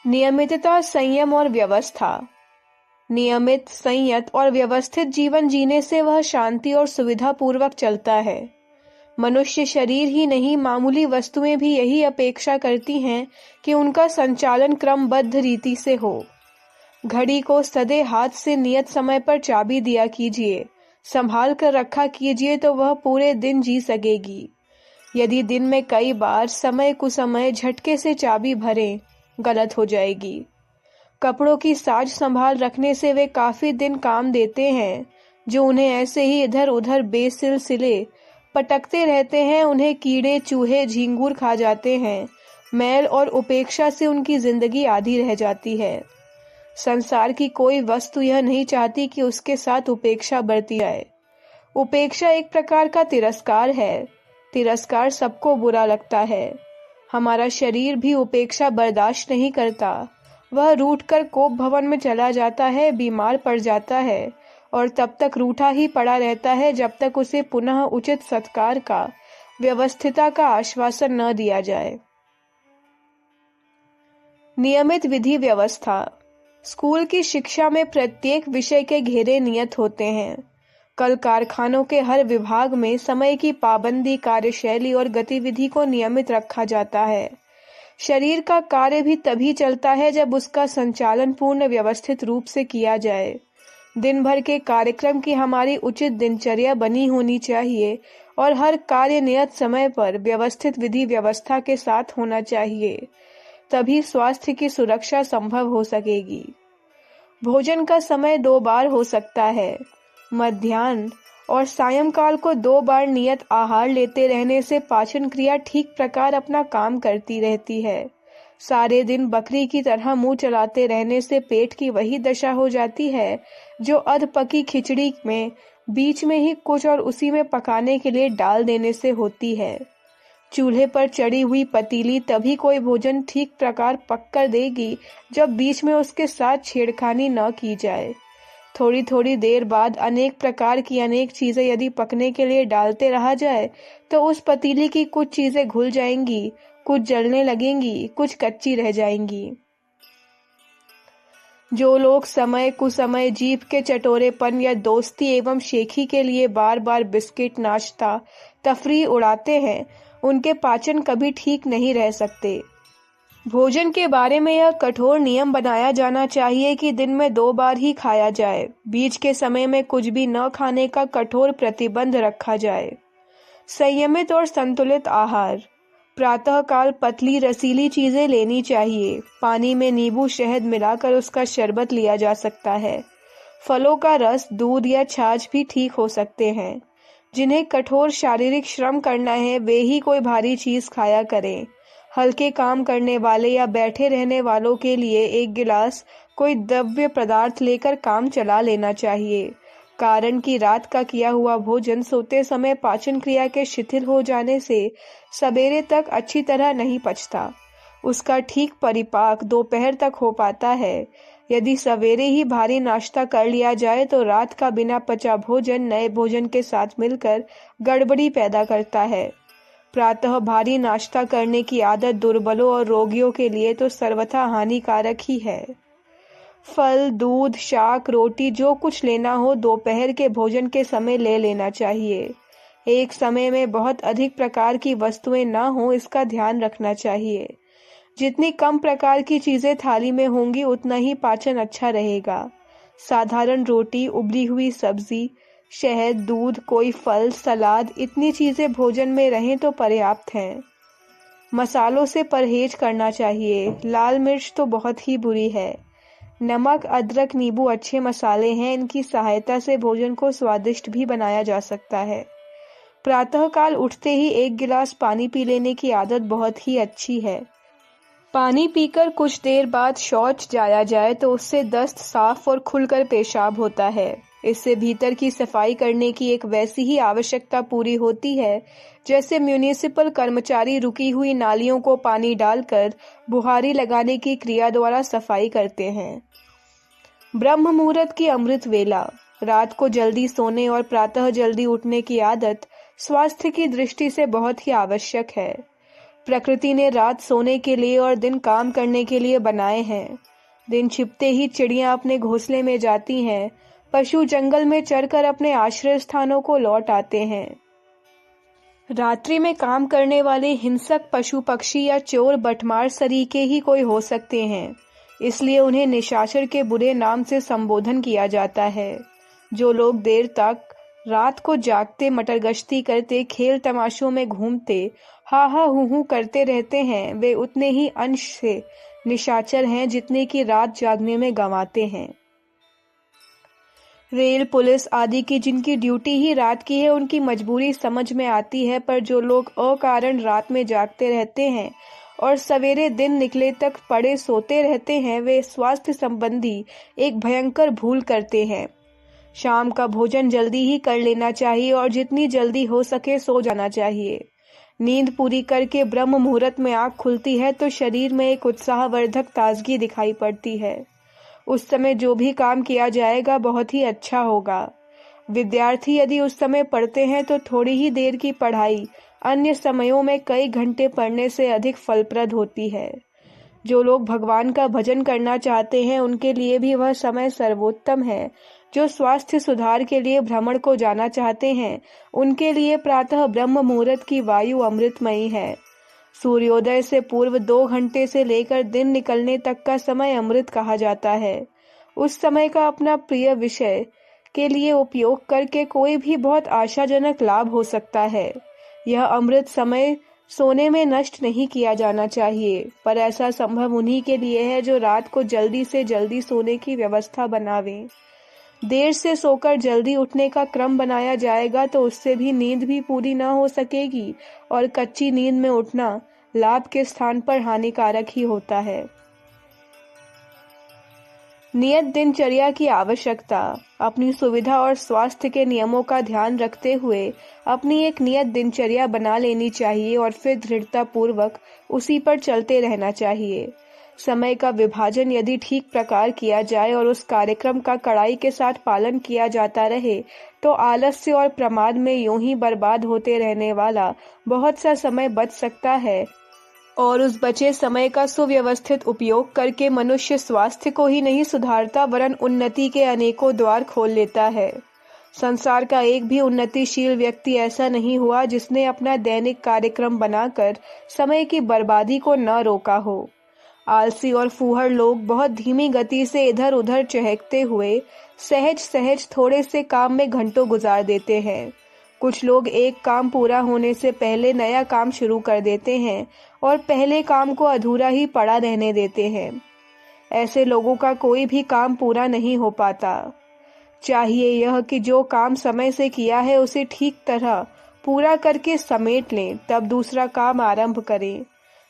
नियमितता, संयम और व्यवस्था। नियमित, संयत और व्यवस्थित जीवन जीने से वह शांति और सुविधा पूर्वक चलता है। मनुष्य शरीर ही नहीं, मामूली वस्तुएं भी यही अपेक्षा करती हैं कि उनका संचालन क्रमबद्ध रीति से हो। घड़ी को सदे हाथ से नियत समय पर चाबी दिया कीजिए, संभाल कर रखा कीजिए तो वह पूरे दिन जी सकेगी। यदि दिन में कई बार समय कुसमय झटके से चाबी भरें, गलत हो जाएगी। कपड़ों की साज संभाल रखने से वे काफी दिन काम देते हैं। जो उन्हें ऐसे ही इधर उधर बेसिलसिले पटकते रहते हैं, उन्हें कीड़े चूहे झींगुर खा जाते हैं। मैल और उपेक्षा से उनकी जिंदगी आधी रह जाती है। संसार की कोई वस्तु यह नहीं चाहती कि उसके साथ उपेक्षा बरती जाए। उपेक्षा एक प्रकार का तिरस्कार है। तिरस्कार सबको बुरा लगता है। हमारा शरीर भी उपेक्षा बर्दाश्त नहीं करता। वह रूठकर कोप भवन में चला जाता है, बीमार पड़ जाता है और तब तक रूठा ही पड़ा रहता है जब तक उसे पुनः उचित सत्कार का, व्यवस्थिता का आश्वासन न दिया जाए। नियमित विधि व्यवस्था। स्कूल की शिक्षा में प्रत्येक विषय के घेरे नियत होते हैं। कल कारखानों के हर विभाग में समय की पाबंदी, कार्यशैली और गतिविधि को नियमित रखा जाता है। शरीर का कार्य भी तभी चलता है जब उसका संचालन पूर्ण व्यवस्थित रूप से किया जाए। दिन भर के कार्यक्रम की हमारी उचित दिनचर्या बनी होनी चाहिए और हर कार्य नियत समय पर व्यवस्थित विधि व्यवस्था के साथ होना चाहिए। तभी स्वास्थ्य की सुरक्षा संभव हो सकेगी। भोजन का समय 2 बार हो सकता है। मध्याह्न और सायंकाल को 2 बार नियत आहार लेते रहने से पाचन क्रिया ठीक प्रकार अपना काम करती रहती है। सारे दिन बकरी की तरह मुंह चलाते रहने से पेट की वही दशा हो जाती है जो अधपकी खिचड़ी में बीच में ही कुछ और उसी में पकाने के लिए डाल देने से होती है। चूल्हे पर चढ़ी हुई पतीली तभी कोई भोजन ठीक प्रकार पक कर देगी जब बीच में उसके साथ छेड़खानी न की जाए। थोड़ी थोड़ी देर बाद अनेक प्रकार की अनेक चीजें यदि पकने के लिए डालते रहा जाए तो उस पतीली की कुछ चीजें घुल जाएंगी, कुछ जलने लगेंगी, कुछ कच्ची रह जाएंगी। जो लोग समय कुसमय जीभ के चटोरेपन या दोस्ती एवं शेखी के लिए बार बार बिस्किट, नाश्ता, तफरीह उड़ाते हैं, उनके पाचन कभी ठीक नहीं रह सकते। भोजन के बारे में यह कठोर नियम बनाया जाना चाहिए कि दिन में 2 बार ही खाया जाए। बीच के समय में कुछ भी न खाने का कठोर प्रतिबंध रखा जाए। संयमित और संतुलित आहार। प्रातःकाल पतली रसीली चीजें लेनी चाहिए। पानी में नींबू शहद मिलाकर उसका शरबत लिया जा सकता है। फलों का रस, दूध या छाछ भी ठीक हो सकते हैं। जिन्हें कठोर शारीरिक श्रम करना है वे ही कोई भारी चीज खाया करें। हल्के काम करने वाले या बैठे रहने वालों के लिए 1 गिलास कोई द्रव्य पदार्थ लेकर काम चला लेना चाहिए। कारण कि रात का किया हुआ भोजन सोते समय पाचन क्रिया के शिथिल हो जाने से सवेरे तक अच्छी तरह नहीं पचता। उसका ठीक परिपाक दोपहर तक हो पाता है। यदि सवेरे ही भारी नाश्ता कर लिया जाए तो रात का बिना पचा भोजन नए भोजन के साथ मिलकर गड़बड़ी पैदा करता है। प्रातः भारी नाश्ता करने की आदत दुर्बलों और रोगियों के लिए तो सर्वथा हानिकारक ही है। फल, दूध, शाक, रोटी जो कुछ लेना हो दोपहर के भोजन के समय ले लेना चाहिए। एक समय में बहुत अधिक प्रकार की वस्तुएं ना हो इसका ध्यान रखना चाहिए। जितनी कम प्रकार की चीजें थाली में होंगी उतना ही पाचन अच्छा रहेगा। साधारण रोटी, उबली हुई सब्जी, शहद, दूध, कोई फल, सलाद, इतनी चीजें भोजन में रहें तो पर्याप्त हैं। मसालों से परहेज करना चाहिए। लाल मिर्च तो बहुत ही बुरी है। नमक, अदरक, नींबू अच्छे मसाले हैं। इनकी सहायता से भोजन को स्वादिष्ट भी बनाया जा सकता है। प्रातःकाल उठते ही 1 गिलास पानी पी लेने की आदत बहुत ही अच्छी है। पानी पीकर कुछ देर बाद शौच जाया जाए तो उससे दस्त साफ और खुलकर पेशाब होता है। इससे भीतर की सफाई करने की एक वैसी ही आवश्यकता पूरी होती है जैसे म्यूनिसिपल कर्मचारी रुकी हुई नालियों को पानी डालकर बुहारी लगाने की क्रिया द्वारा सफाई करते हैं। ब्रह्म मुहूर्त की अमृत वेला। रात को जल्दी सोने और प्रातः जल्दी उठने की आदत स्वास्थ्य की दृष्टि से बहुत ही आवश्यक है। प्रकृति ने रात सोने के लिए और दिन काम करने के लिए बनाए हैं। दिन छिपते ही चिड़ियां अपने घोंसले में जाती हैं, पशु जंगल में चरकर अपने आश्रय स्थानों को लौट आते हैं। रात्रि में काम करने वाले हिंसक पशु पक्षी या चोर बटमार सरीखे ही कोई हो सकते हैं, इसलिए उन्हें निशाचर के बुरे नाम से संबोधन किया जाता है। जो लोग देर तक रात को जागते, मटरगश्ती करते, खेल तमाशों में घूमते, हा हा हूँ हूँ करते रहते हैं, वे उतने ही अंश से निशाचर हैं जितने की रात जागने में गंवाते हैं। रेल, पुलिस आदि की जिनकी ड्यूटी ही रात की है, उनकी मजबूरी समझ में आती है, पर जो लोग अकारण रात में जागते रहते हैं और सवेरे दिन निकले तक पड़े सोते रहते हैं, वे स्वास्थ्य संबंधी एक भयंकर भूल करते हैं। शाम का भोजन जल्दी ही कर लेना चाहिए और जितनी जल्दी हो सके सो जाना चाहिए। नींद पूरी करके ब्रह्म मुहूर्त में आंख खुलती है तो शरीर में एक उत्साहवर्धक ताजगी दिखाई पड़ती है। उस समय जो भी काम किया जाएगा बहुत ही अच्छा होगा। विद्यार्थी यदि उस समय पढ़ते हैं तो थोड़ी ही देर की पढ़ाई अन्य समयों में कई घंटे पढ़ने से अधिक फलप्रद होती है। जो लोग भगवान का भजन करना चाहते हैं उनके लिए भी वह समय सर्वोत्तम है। जो स्वास्थ्य सुधार के लिए भ्रमण को जाना चाहते हैं उनके लिए प्रातः ब्रह्म मुहूर्त की वायु अमृतमयी है। सूर्योदय से पूर्व 2 घंटे से लेकर दिन निकलने तक का समय अमृत कहा जाता है। उस समय का अपना प्रिय विषय के लिए उपयोग करके कोई भी बहुत आशाजनक लाभ हो सकता है। यह अमृत समय सोने में नष्ट नहीं किया जाना चाहिए, पर ऐसा संभव उन्हीं के लिए है जो रात को जल्दी से जल्दी सोने की व्यवस्था बनावें। देर से सोकर जल्दी उठने का क्रम बनाया जाएगा तो उससे भी नींद भी पूरी ना हो सकेगी और कच्ची नींद में उठना लाभ के स्थान पर हानिकारक ही होता है। नियत दिनचर्या की आवश्यकता। अपनी सुविधा और स्वास्थ्य के नियमों का ध्यान रखते हुए अपनी एक नियत दिनचर्या बना लेनी चाहिए और फिर दृढ़ता पूर्वक उसी पर चलते रहना चाहिए। समय का विभाजन यदि ठीक प्रकार किया जाए और उस कार्यक्रम का कड़ाई के साथ पालन किया जाता रहे तो आलस्य और प्रमाद में यूं ही बर्बाद होते रहने वाला बहुत सा समय बच सकता है और उस बचे समय का सुव्यवस्थित उपयोग करके मनुष्य स्वास्थ्य को ही नहीं सुधारता वरन उन्नति के अनेकों द्वार खोल लेता है। संसार का एक भी उन्नतिशील व्यक्ति ऐसा नहीं हुआ जिसने अपना दैनिक कार्यक्रम बनाकर समय की बर्बादी को न रोका हो। आलसी और फूहड़ लोग बहुत धीमी गति से इधर उधर चहकते हुए सहज सहज थोड़े से काम में घंटों गुजार देते हैं। कुछ लोग एक काम पूरा होने से पहले नया काम शुरू कर देते हैं और पहले काम को अधूरा ही पड़ा रहने देते हैं। ऐसे लोगों का कोई भी काम पूरा नहीं हो पाता। चाहिए यह कि जो काम समय से किया है उसे ठीक तरह पूरा करके समेट लें, तब दूसरा काम आरंभ करें।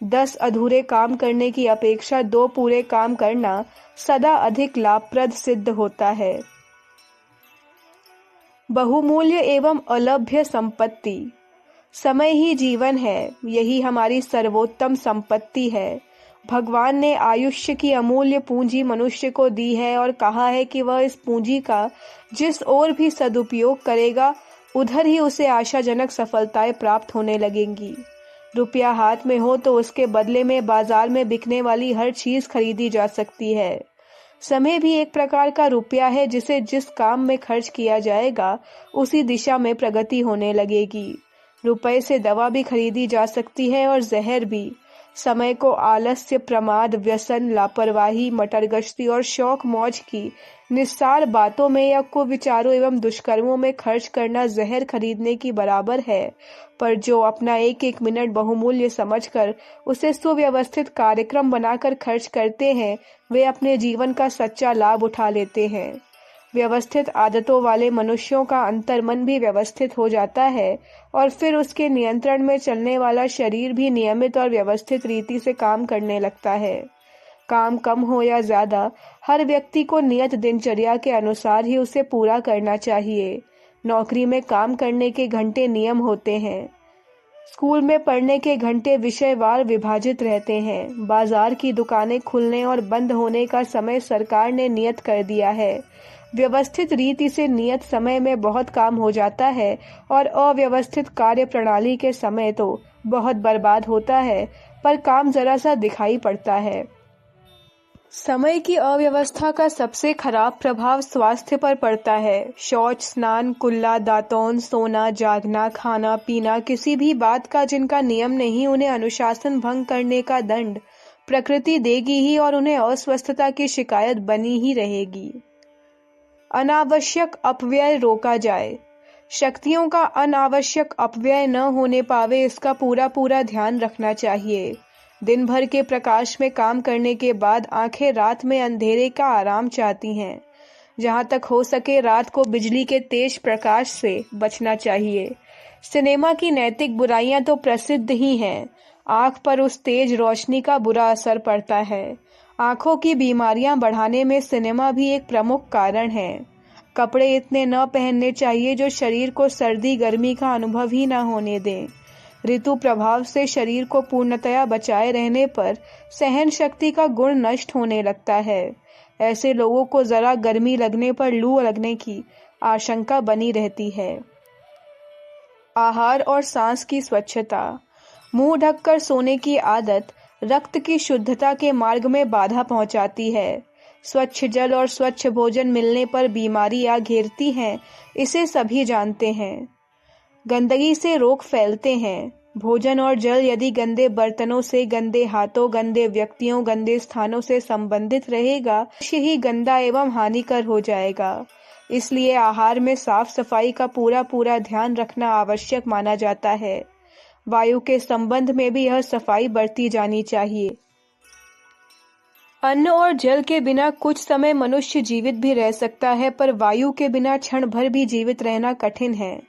10 अधूरे काम करने की अपेक्षा 2 पूरे काम करना सदा अधिक लाभप्रद सिद्ध होता है। बहुमूल्य एवं अलभ्य संपत्ति। समय ही जीवन है, यही हमारी सर्वोत्तम संपत्ति है। भगवान ने आयुष्य की अमूल्य पूंजी मनुष्य को दी है और कहा है कि वह इस पूंजी का जिस ओर भी सदुपयोग करेगा उधर ही उसे आशाजनक सफलताएं प्राप्त होने लगेंगी। रुपया हाथ में हो तो उसके बदले में बाजार में बिकने वाली हर चीज खरीदी जा सकती है। समय भी एक प्रकार का रुपया है जिसे जिस काम में खर्च किया जाएगा उसी दिशा में प्रगति होने लगेगी। रुपए से दवा भी खरीदी जा सकती है और जहर भी। समय को आलस्य, प्रमाद, व्यसन, लापरवाही, मटरगश्ती और शौक मौज की निस्सार बातों में या कुविचारों एवं दुष्कर्मों में खर्च करना जहर खरीदने की बराबर है। पर जो अपना एक एक मिनट बहुमूल्य समझकर उसे सुव्यवस्थित कार्यक्रम बनाकर खर्च करते हैं वे अपने जीवन का सच्चा लाभ उठा लेते हैं। व्यवस्थित आदतों वाले मनुष्यों का अंतर्मन भी व्यवस्थित हो जाता है और फिर उसके नियंत्रण में चलने वाला शरीर भी नियमित और व्यवस्थित रीति से काम करने लगता है। काम कम हो या ज्यादा, हर व्यक्ति को नियत दिनचर्या के अनुसार ही उसे पूरा करना चाहिए। नौकरी में काम करने के घंटे नियम होते हैं। स्कूल में पढ़ने के घंटे विषयवार विभाजित रहते हैं। बाजार की दुकानें खुलने और बंद होने का समय सरकार ने नियत कर दिया है। व्यवस्थित रीति से नियत समय में बहुत काम हो जाता है और अव्यवस्थित कार्य प्रणाली के समय तो बहुत बर्बाद होता है, पर काम जरा सा दिखाई पड़ता है। समय की अव्यवस्था का सबसे खराब प्रभाव स्वास्थ्य पर पड़ता है। शौच, स्नान, कुल्ला, दातौन, सोना, जागना, खाना पीना, किसी भी बात का जिनका नियम नहीं, उन्हें अनुशासन भंग करने का दंड प्रकृति देगी ही और उन्हें अस्वस्थता की शिकायत बनी ही रहेगी। अनावश्यक अपव्यय रोका जाए। शक्तियों का अनावश्यक अपव्यय न होने पावे, इसका पूरा पूरा ध्यान रखना चाहिए। दिन भर के प्रकाश में काम करने के बाद आंखें रात में अंधेरे का आराम चाहती हैं। जहां तक हो सके रात को बिजली के तेज प्रकाश से बचना चाहिए। सिनेमा की नैतिक बुराइयां तो प्रसिद्ध ही हैं। आंख पर उस तेज रोशनी का बुरा असर पड़ता है। आंखों की बीमारियां बढ़ाने में सिनेमा भी एक प्रमुख कारण है। कपड़े इतने न पहनने चाहिए जो शरीर को सर्दी गर्मी का अनुभव ही न होने दें। ऋतु प्रभाव से शरीर को पूर्णतया बचाए रहने पर सहन शक्ति का गुण नष्ट होने लगता है। ऐसे लोगों को जरा गर्मी लगने पर लू लगने की आशंका बनी रहती है। आहार और सांस की स्वच्छता। मुंह ढककर सोने की आदत रक्त की शुद्धता के मार्ग में बाधा पहुंचाती है। स्वच्छ जल और स्वच्छ भोजन मिलने पर बीमारी आ घेरती है, इसे सभी जानते हैं। गंदगी से रोग फैलते हैं। भोजन और जल यदि गंदे बर्तनों से, गंदे हाथों, गंदे व्यक्तियों, गंदे स्थानों से संबंधित रहेगा, अवश्य ही गंदा एवं हानिकर हो जाएगा। इसलिए आहार में साफ सफाई का पूरा पूरा ध्यान रखना आवश्यक माना जाता है। वायु के संबंध में भी यह सफाई बरती जानी चाहिए। अन्न और जल के बिना कुछ समय मनुष्य जीवित भी रह सकता है, पर वायु के बिना क्षण भर भी जीवित रहना कठिन है।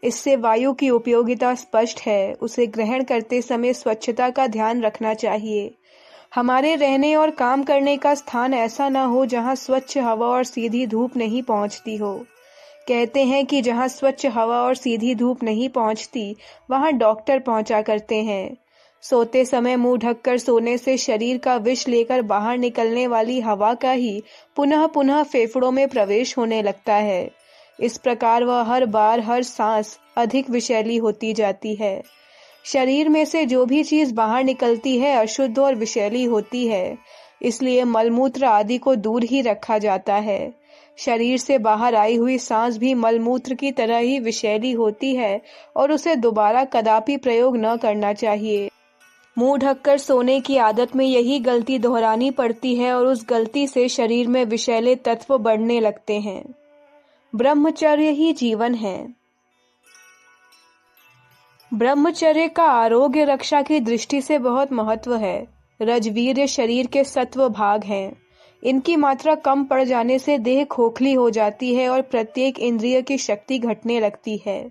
इससे वायु की उपयोगिता स्पष्ट है। उसे ग्रहण करते समय स्वच्छता का ध्यान रखना चाहिए। हमारे रहने और काम करने का स्थान ऐसा न हो जहां स्वच्छ हवा और सीधी धूप नहीं पहुंचती हो। कहते हैं कि जहां स्वच्छ हवा और सीधी धूप नहीं पहुंचती, वहां डॉक्टर पहुंचा करते हैं। सोते समय मुंह ढककर सोने से शरीर का विष लेकर बाहर निकलने वाली हवा का ही पुनः पुनः फेफड़ों में प्रवेश होने लगता है। इस प्रकार वह हर बार हर सांस अधिक विषैली होती जाती है। शरीर में से जो भी चीज बाहर निकलती है अशुद्ध और विषैली होती है, इसलिए मलमूत्र आदि को दूर ही रखा जाता है। शरीर से बाहर आई हुई सांस भी मलमूत्र की तरह ही विषैली होती है और उसे दोबारा कदापि प्रयोग न करना चाहिए। मुंह ढककर सोने की आदत में यही गलती दोहरानी पड़ती है और उस गलती से शरीर में विषैले तत्व बढ़ने लगते हैं। ब्रह्मचर्य ही जीवन है। ब्रह्मचर्य का आरोग्य रक्षा की दृष्टि से बहुत महत्व है। रजवीर्य शरीर के सत्व भाग हैं। इनकी मात्रा कम पड़ जाने से देह खोखली हो जाती है और प्रत्येक इंद्रिय की शक्ति घटने लगती है।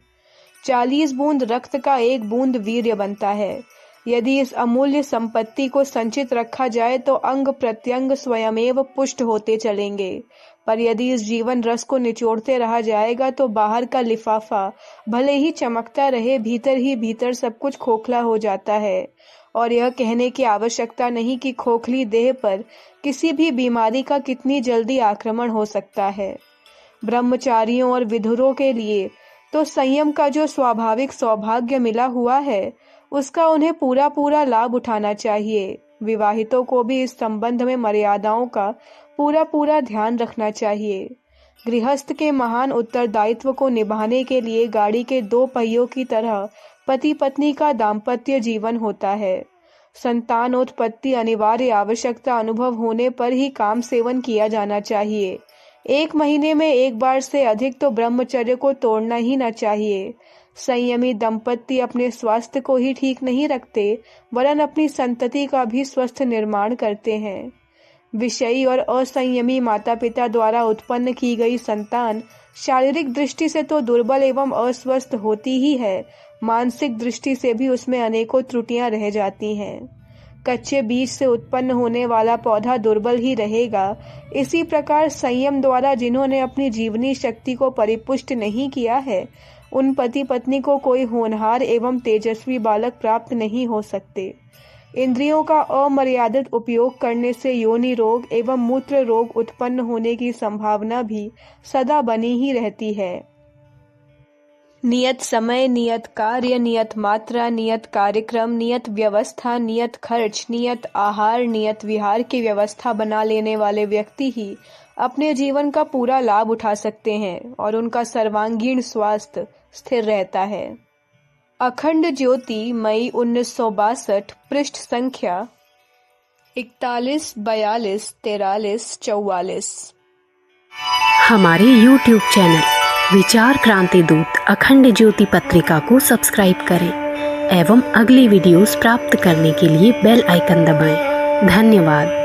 40 बूंद रक्त का 1 बूंद वीर्य बनता है। यदि इस अमूल्य संपत्ति को संचित रखा जाए तो अंग प्रत्यंग स्वयमेव पुष्ट होते चलेंगे, पर यदि इस जीवन रस को निचोड़ते रहा जाएगा तो बाहर का लिफाफा भले ही चमकता रहे, भीतर ही भीतर सब कुछ खोखला हो जाता है। और यह कहने की आवश्यकता नहीं कि खोखली देह पर किसी भी बीमारी का कितनी जल्दी आक्रमण हो सकता है। ब्रह्मचारियों और विधुरों के लिए तो संयम का जो स्वाभाविक सौभाग्य मिला हुआ है, उसका उन्हें पूरा पूरा लाभ उठाना चाहिए। विवाहितों को भी इस संबंध में मर्यादाओं का पूरा पूरा ध्यान रखना चाहिए। गृहस्थ के महान उत्तरदायित्व को निभाने के लिए गाड़ी के 2 पहियों की तरह पति पत्नी का दाम्पत्य जीवन होता है। संतानोत्पत्ति अनिवार्य आवश्यकता अनुभव होने पर ही काम सेवन किया जाना चाहिए। 1 महीने में 1 बार से अधिक तो ब्रह्मचर्य को तोड़ना ही न चाहिए। संयमी दंपत्ति अपने स्वास्थ्य को ही ठीक नहीं रखते, वरन अपनी संतति का भी स्वस्थ निर्माण करते हैं। विषयी और असंयमी माता पिता द्वारा उत्पन्न की गई संतान शारीरिक दृष्टि से तो दुर्बल एवं अस्वस्थ होती ही है, मानसिक दृष्टि से भी उसमें अनेकों त्रुटियां रह जाती हैं। कच्चे बीज से उत्पन्न होने वाला पौधा दुर्बल ही रहेगा। इसी प्रकार संयम द्वारा जिन्होंने अपनी जीवनी शक्ति को परिपुष्ट नहीं किया है, उन पति पत्नी को कोई होनहार एवं तेजस्वी बालक प्राप्त नहीं हो सकते। इंद्रियों का अमर्यादित उपयोग करने से योनि रोग एवं मूत्र रोग उत्पन्न होने की संभावना भी सदा बनी ही रहती है। नियत समय, नियत कार्य, नियत मात्रा, नियत कार्यक्रम, नियत व्यवस्था, नियत खर्च, नियत आहार, नियत विहार की व्यवस्था बना लेने वाले व्यक्ति ही अपने जीवन का पूरा लाभ उठा सकते हैं और उनका सर्वांगीण स्वास्थ्य स्थिर रहता है। अखंड ज्योति, मई 1962, पृष्ठ संख्या 41, 42, 43, 44। हमारे YouTube चैनल विचार क्रांति दूत अखंड ज्योति पत्रिका को सब्सक्राइब करें एवं अगली वीडियोस प्राप्त करने के लिए बेल आइकन दबाएं। धन्यवाद।